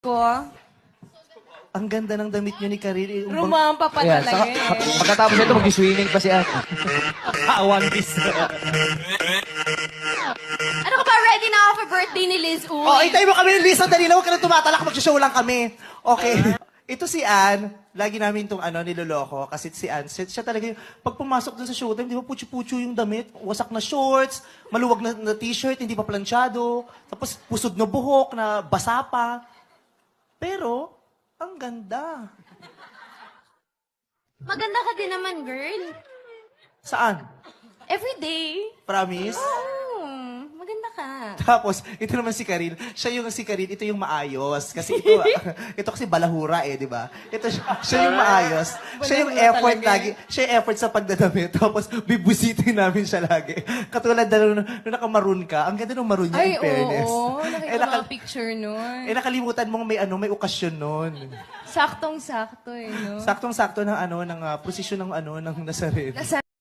ko. Ang ganda ng damit nyo ni Karil. Rumampa pa Ayan, talaga saka, eh. pagkatapos ito, mag-swimming pa siya. One Piece. Ano ka ba? Ready na ako for birthday ni Liz Uy. Oh, itay mo kami ng Lisa. Dali na, huwag ka na tumatalak. Mag-show lang kami. Okay. Ito si Ann. Lagi namin itong niloloko. Kasi si Ann, siya talaga yung, pag pumasok dun sa showtime, di ba, putyo-putyo yung damit. Wasak na shorts, maluwag na t-shirt, hindi pa planchado. Tapos pusod na buhok, na basa pa. Pero, ang ganda. Maganda ka din naman, girl. Saan? Every day. Promise? Maganda ka. Tapos, ito naman si Karil. Si Karil, ito yung maayos. Kasi ito, ito kasi balahura di ba? Ito, siya yung maayos. Siya yung Balahura effort talaga. lagi. Siya yung effort sa pagdadamit. Tapos, bibusitin namin siya lagi. Katulad na nung nakamaroon ka. Ang ganda nung maroon niya, Ay, in fairness. oo. Nakita ko ang picture nun. Nakalimutan mong may okasyon nun. Saktong-sakto eh, no? Saktong-sakto ng ng posisyon ng Nazareno. Nasa